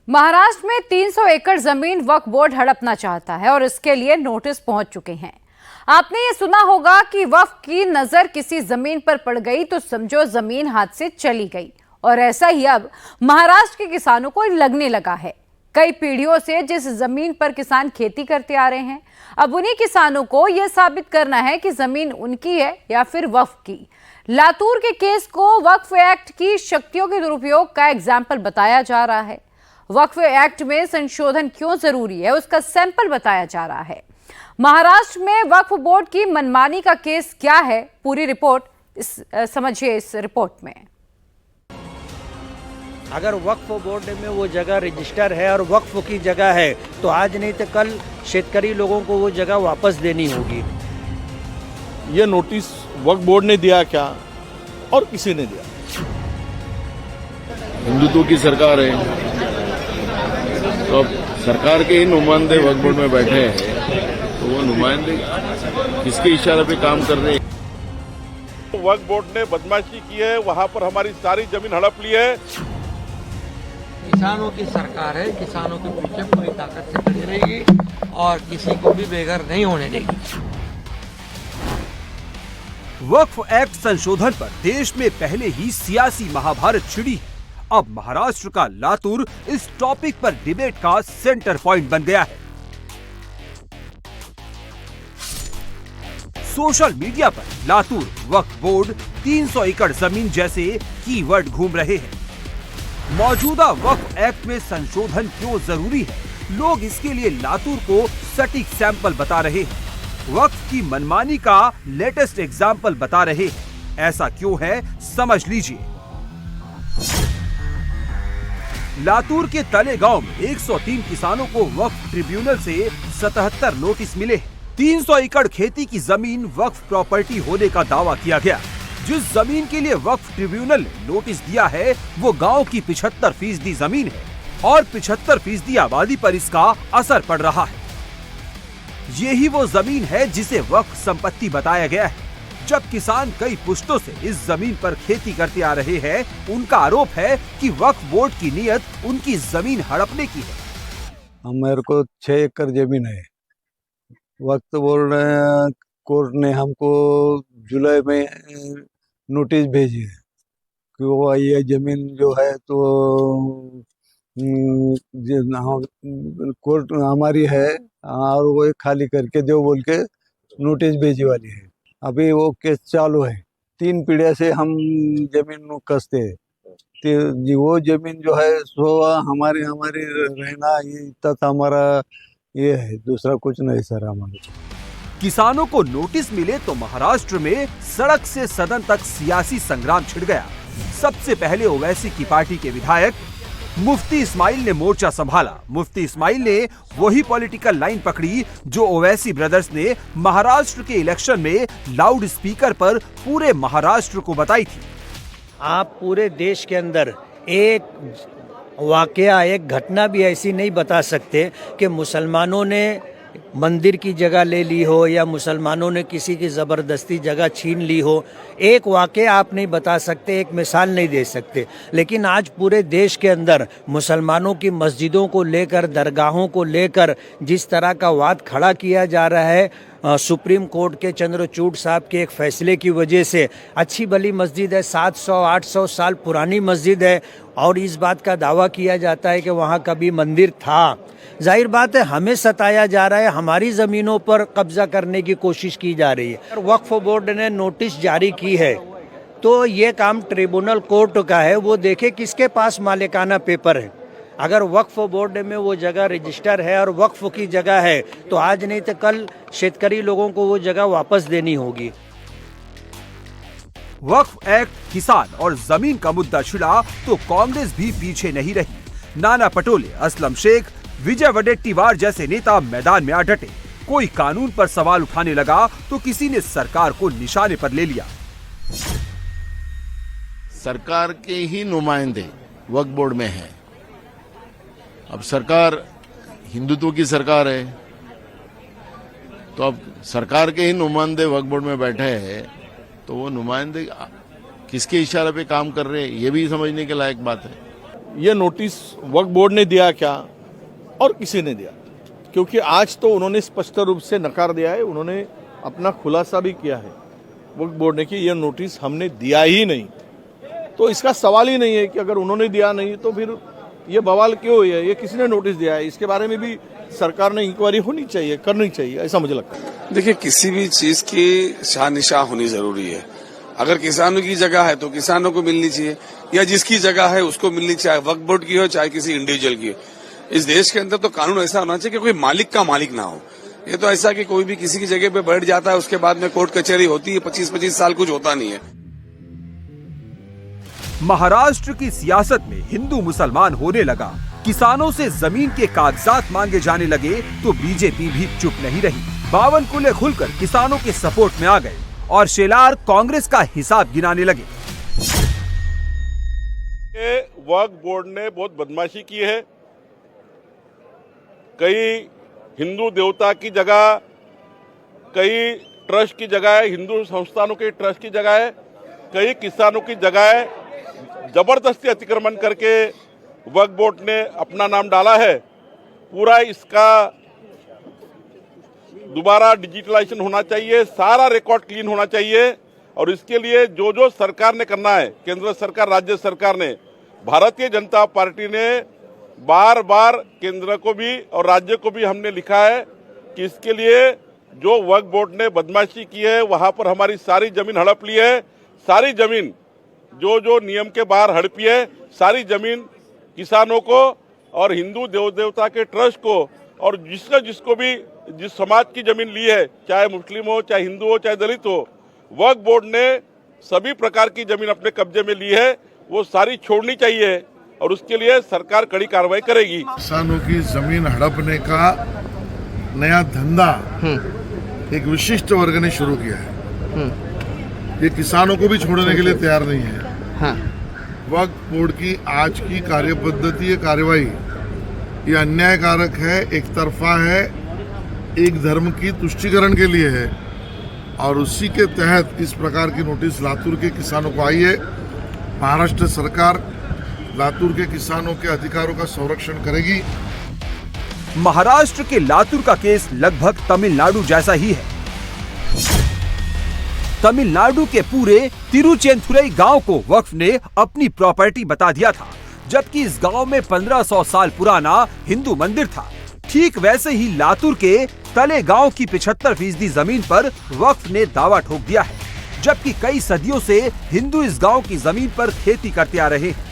महाराष्ट्र में 300 एकड़ जमीन वक्फ बोर्ड हड़पना चाहता है और इसके लिए नोटिस पहुंच चुके हैं। आपने ये सुना होगा कि वक्फ की नजर किसी जमीन पर पड़ गई तो समझो जमीन हाथ से चली गई। और ऐसा ही अब महाराष्ट्र के किसानों को लगने लगा है। कई पीढ़ियों से जिस जमीन पर किसान खेती करते आ रहे हैं, अब उन्हीं किसानों को यह साबित करना है कि जमीन उनकी है या फिर वक्फ की। लातूर के केस को वक्फ एक्ट की शक्तियों के दुरुपयोग का एग्जाम्पल बताया जा रहा है। वक्फ एक्ट में संशोधन क्यों जरूरी है, उसका सैंपल बताया जा रहा है। महाराष्ट्र में वक्फ बोर्ड की मनमानी का केस क्या है, पूरी रिपोर्ट समझिए इस रिपोर्ट में। अगर वक्फ बोर्ड में वो जगह रजिस्टर है और वक्फ की जगह है तो आज नहीं तो कल शेतकरी लोगों को वो जगह वापस देनी होगी। ये नोटिस वक्फ बोर्ड ने दिया क्या और किसी ने दिया? हिंदुत्व की सरकार है, तो अब सरकार के ही नुमाइंदे वक्फ बोर्ड में बैठे हैं, तो वो नुमाइंदे किसके इशारे पे काम कर रहे हैं? वक्फ बोर्ड ने बदमाशी की है, वहां पर हमारी सारी जमीन हड़प ली है। किसानों की सरकार है, किसानों के पीछे पूरी ताकत से खड़ी रहेगी और किसी को भी बेघर नहीं होने देगी। वक्फ एक्ट संशोधन पर देश में पहले ही सियासी महाभारत छिड़ी। अब महाराष्ट्र का लातूर इस टॉपिक पर डिबेट का सेंटर पॉइंट बन गया है। सोशल मीडिया पर लातूर वक्फ बोर्ड 300 एकड़ जमीन जैसे कीवर्ड घूम रहे हैं। मौजूदा वक्फ एक्ट में संशोधन क्यों जरूरी है, लोग इसके लिए लातूर को सटीक सैंपल बता रहे हैं। वक्फ की मनमानी का लेटेस्ट एग्जाम्पल बता रहे हैं। ऐसा क्यों है, समझ लीजिए। लातूर के तले गांव में 103 किसानों को वक्फ ट्रिब्यूनल से 77 नोटिस मिले। 300 एकड़ खेती की जमीन वक्फ प्रॉपर्टी होने का दावा किया गया। जिस जमीन के लिए वक्फ ट्रिब्यूनल ने नोटिस दिया है वो गांव की 75% जमीन है और 75% आबादी पर इसका असर पड़ रहा है। यही वो जमीन है जिसे वक्फ संपत्ति बताया गया है। जब किसान कई पुश्तों से इस जमीन पर खेती करते आ रहे हैं, उनका आरोप है कि वक्फ बोर्ड की नीयत उनकी जमीन हड़पने की है। मेरे को 6 एकड़ जमीन है। वक्फ बोर्ड कोर्ट ने हमको जुलाई में नोटिस भेजी है कि वो ये जमीन जो है तो कोर्ट हमारी है और वो खाली करके दो बोल के नोटिस भेजी वाली है। अभी वो केस चालू है। 3 पीढ़िया से हम जमीन कसते हैं, तो वो जमीन जो है सो हमारी रहना ये इतना हमारा ये है, दूसरा कुछ नहीं सर। हमारे किसानों को नोटिस मिले तो महाराष्ट्र में सड़क से सदन तक सियासी संग्राम छिड़ गया। सबसे पहले ओवैसी की पार्टी के विधायक मुफ्ती इस्माइल ने मोर्चा संभाला। मुफ्ती इस्माइल ने वही पॉलिटिकल लाइन पकड़ी जो ओवैसी ब्रदर्स ने महाराष्ट्र के इलेक्शन में लाउड स्पीकर पर पूरे महाराष्ट्र को बताई थी। आप पूरे देश के अंदर एक वाकया, एक घटना भी ऐसी नहीं बता सकते कि मुसलमानों ने मंदिर की जगह ले ली हो या मुसलमानों ने किसी की ज़बरदस्ती जगह छीन ली हो। एक वाक़या आप नहीं बता सकते, एक मिसाल नहीं दे सकते। लेकिन आज पूरे देश के अंदर मुसलमानों की मस्जिदों को लेकर, दरगाहों को लेकर जिस तरह का वाद खड़ा किया जा रहा है, सुप्रीम कोर्ट के चंद्रचूड़ साहब के एक फैसले की वजह से, अच्छी भली मस्जिद है, 700-800 साल पुरानी मस्जिद है और इस बात का दावा किया जाता है कि वहाँ कभी मंदिर था। जाहिर बात है हमें सताया जा रहा है, हमारी ज़मीनों पर कब्जा करने की कोशिश की जा रही है। वक्फ बोर्ड ने नोटिस जारी की है तो ये काम ट्रिब्यूनल कोर्ट का है, वो देखे किसके पास मालिकाना पेपर है। अगर वक्फ बोर्ड में वो जगह रजिस्टर है और वक्फ की जगह है तो आज नहीं तो कल शेतकरी लोगों को वो जगह वापस देनी होगी। वक्फ एक्ट, किसान और जमीन का मुद्दा छिड़ा तो कांग्रेस भी पीछे नहीं रही। नाना पटोले, असलम शेख, विजय वडेट्टीवार जैसे नेता मैदान में आ डटे। कोई कानून पर सवाल उठाने लगा तो किसी ने सरकार को निशाने पर ले लिया। सरकार के ही नुमाइंदे वक्फ बोर्ड में हैं। अब सरकार हिंदुत्व की सरकार है, तो अब सरकार के ही नुमाइंदे वक्फ बोर्ड में बैठे हैं, तो वो नुमाइंदे किसके इशारे पे काम कर रहे हैं, ये भी समझने के लायक बात है। ये नोटिस वक्फ बोर्ड ने दिया क्या और किसी ने दिया, क्योंकि आज तो उन्होंने स्पष्ट रूप से नकार दिया है, उन्होंने अपना खुलासा भी किया है वक्फ बोर्ड ने कि ये नोटिस हमने दिया ही नहीं। तो इसका सवाल ही नहीं है कि अगर उन्होंने दिया नहीं तो फिर ये बवाल क्यों है, ये किसी ने नोटिस दिया है, इसके बारे में भी सरकार ने इंक्वायरी होनी चाहिए, करनी चाहिए, ऐसा मुझे लगता है। देखिए, किसी भी चीज की शानिशा होनी जरूरी है। अगर किसानों की जगह है तो किसानों को मिलनी चाहिए, या जिसकी जगह है उसको मिलनी चाहिए, वक्फ बोर्ड की हो चाहे किसी इंडिविजुअल की हो। इस देश के अंदर तो कानून ऐसा होना चाहिए कि कोई मालिक का मालिक ना हो। ये तो ऐसा कि कोई भी किसी की जगह पे बैठ जाता है, उसके बाद में कोर्ट कचहरी होती है, 25-25 साल कुछ होता नहीं है। महाराष्ट्र की सियासत में हिंदू मुसलमान होने लगा, किसानों से जमीन के कागजात मांगे जाने लगे तो बीजेपी भी चुप नहीं रही। बावनकुले खुलकर किसानों के सपोर्ट में आ गए और शेलार कांग्रेस का हिसाब गिनाने लगे। वक्फ बोर्ड ने बहुत बदमाशी की है। कई हिंदू देवता की जगह, कई ट्रस्ट की जगह है, हिंदू संस्थानों के ट्रस्ट की जगह है, कई किसानों की जगह है, जबरदस्ती अतिक्रमण करके वक्फ बोर्ड ने अपना नाम डाला है। पूरा इसका दोबारा डिजिटलाइजेशन होना चाहिए, सारा रिकॉर्ड क्लीन होना चाहिए, और इसके लिए जो जो सरकार ने करना है, केंद्र सरकार, राज्य सरकार ने, भारतीय जनता पार्टी ने बार बार केंद्र को भी और राज्य को भी हमने लिखा है कि इसके लिए जो वक्फ बोर्ड ने बदमाशी की है, वहां पर हमारी सारी जमीन हड़प ली है, सारी जमीन जो जो नियम के बाहर हड़पी है, सारी जमीन किसानों को और हिंदू देव देवता के ट्रस्ट को, और जिसको भी जिस समाज की जमीन ली है, चाहे मुस्लिम हो, चाहे हिंदू हो, चाहे दलित हो, वक्फ बोर्ड ने सभी प्रकार की जमीन अपने कब्जे में ली है, वो सारी छोड़नी चाहिए और उसके लिए सरकार कड़ी कार्रवाई करेगी। किसानों की जमीन हड़पने का नया धंधा एक विशिष्ट वर्ग ने शुरू किया है। ये किसानों को भी छोड़ने के लिए तैयार नहीं है। वक्फ बोर्ड की आज की कार्यपद्धति, ये कार्यवाही, ये अन्यायकारक है, एक तरफा है, एक धर्म की तुष्टीकरण के लिए है, और उसी के तहत इस प्रकार की नोटिस लातूर के किसानों को आई है। महाराष्ट्र सरकार लातूर के किसानों के अधिकारों का संरक्षण करेगी। महाराष्ट्र के लातूर का केस लगभग तमिलनाडु जैसा ही है। तमिलनाडु के पूरे तिरुचेंथुरई गांव को वक्फ ने अपनी प्रॉपर्टी बता दिया था, जबकि इस गांव में 1500 साल पुराना हिंदू मंदिर था। ठीक वैसे ही लातूर के तले गांव की 75% जमीन पर वक्फ ने दावा ठोक दिया है, जबकि कई सदियों से हिंदू इस गांव की जमीन पर खेती करते आ रहे हैं।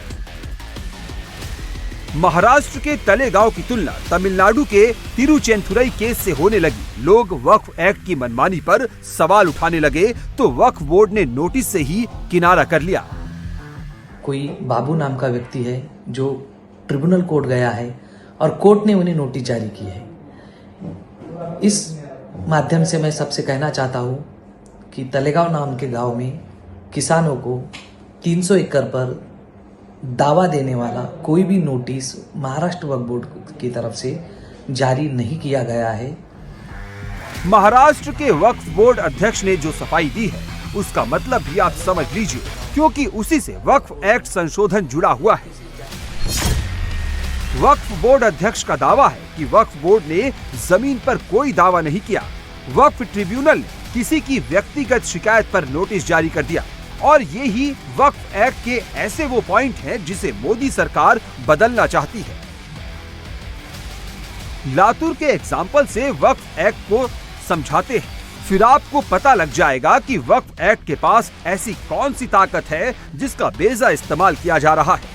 महाराष्ट्र के तले गांव की तुलना तमिलनाडु के तिरुचेंथुरई केस से होने लगी। लोग वक्फ एक्ट की मनमानी पर सवाल उठाने लगे तो वक्फ बोर्ड ने नोटिस से ही किनारा कर लिया। कोई बाबू नाम का व्यक्ति है जो ट्रिब्यूनल कोर्ट गया है और कोर्ट ने उन्हें नोटिस जारी की है। इस माध्यम से मैं सबसे कहना चाहता हूँ कि तलेगांव नाम के गांव में किसानों को 300 एकड़ पर दावा देने वाला कोई भी नोटिस महाराष्ट्र वक्फ बोर्ड की तरफ से जारी नहीं किया गया है। महाराष्ट्र के वक्फ बोर्ड अध्यक्ष ने जो सफाई दी है उसका मतलब भी आप समझ लीजिए, क्योंकि उसी से वक्फ एक्ट संशोधन जुड़ा हुआ है। वक्फ बोर्ड अध्यक्ष का दावा है कि वक्फ बोर्ड ने जमीन पर कोई दावा नहीं किया। वक्फ ट्रिब्यूनल ने किसी की व्यक्तिगत शिकायत पर नोटिस जारी कर दिया, और ये ही वक्फ एक्ट के ऐसे वो पॉइंट हैं जिसे मोदी सरकार बदलना चाहती है। लातूर के एग्जाम्पल से वक्फ एक्ट को समझाते हैं, फिर आपको पता लग जाएगा कि वक्फ एक्ट के पास ऐसी कौन सी ताकत है जिसका बेजा इस्तेमाल किया जा रहा है।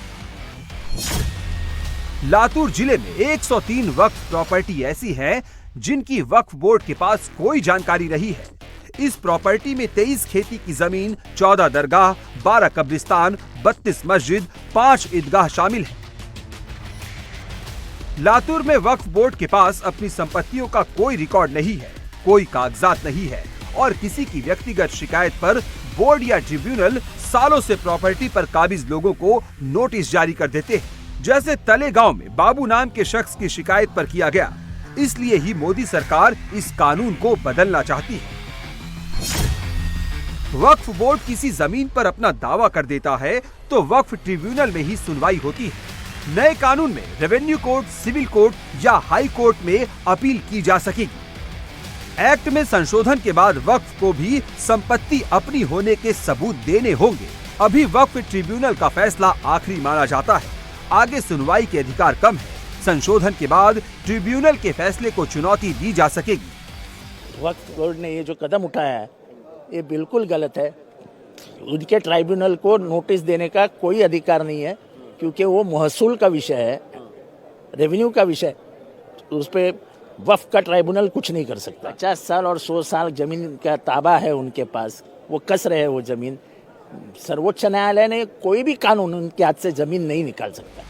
लातूर जिले में 103 वक्फ प्रॉपर्टी ऐसी हैं जिनकी वक्फ बोर्ड के पास कोई जानकारी नहीं है। इस प्रॉपर्टी में 23 खेती की जमीन, 14 दरगाह, 12 कब्रिस्तान, 32 मस्जिद, 5 ईदगाह शामिल है। लातूर में वक्फ बोर्ड के पास अपनी संपत्तियों का कोई रिकॉर्ड नहीं है, कोई कागजात नहीं है, और किसी की व्यक्तिगत शिकायत पर बोर्ड या ट्रिब्यूनल सालों से प्रॉपर्टी पर काबिज लोगों को नोटिस जारी कर देते हैं, जैसे तले गांव में बाबू नाम के शख्स की शिकायत पर किया गया। इसलिए ही मोदी सरकार इस कानून को बदलना चाहती है। वक्फ बोर्ड किसी जमीन पर अपना दावा कर देता है तो वक्फ ट्रिब्यूनल में ही सुनवाई होती है। नए कानून में रेवेन्यू कोर्ट, सिविल कोर्ट या हाई कोर्ट में अपील की जा सकेगी। एक्ट में संशोधन के बाद वक्फ को भी संपत्ति अपनी होने के सबूत देने होंगे। अभी वक्फ ट्रिब्यूनल का फैसला आखिरी माना जाता है, आगे सुनवाई के अधिकार कम है। संशोधन के बाद ट्रिब्यूनल के फैसले को चुनौती दी जा सकेगी। वक्फ बोर्ड ने ये जो कदम उठाया है ये बिल्कुल गलत है। उनके ट्राइब्यूनल को नोटिस देने का कोई अधिकार नहीं है, क्योंकि वो महसूल का विषय है, रेवेन्यू का विषय। उस पे वक्फ का ट्राइब्यूनल कुछ नहीं कर सकता। 50 साल और 100 साल जमीन का ताबा है उनके पास, वो कस रहे हैं वो जमीन। सर्वोच्च न्यायालय ने कोई भी कानून उनके हाथ से जमीन नहीं निकाल सकता।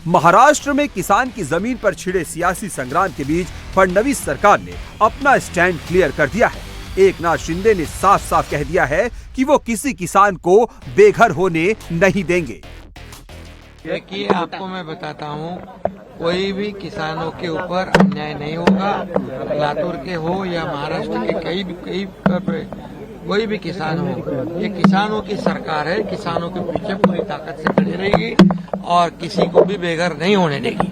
महाराष्ट्र में किसान की जमीन पर छिड़े सियासी संग्राम के बीच फडणवीस सरकार ने अपना स्टैंड क्लियर कर दिया है। एकनाथ शिंदे ने साफ साफ कह दिया है कि वो किसी किसान को बेघर होने नहीं देंगे। देखिए, आपको मैं बताता हूँ, कोई भी किसानों के ऊपर अन्याय नहीं होगा। लातूर के हो या महाराष्ट्र के कई कोई भी किसान हो, ये किसानों की सरकार है। किसानों के पीछे पूरी ताकत से खड़ी रहेगी और किसी को भी बेघर नहीं होने देगी।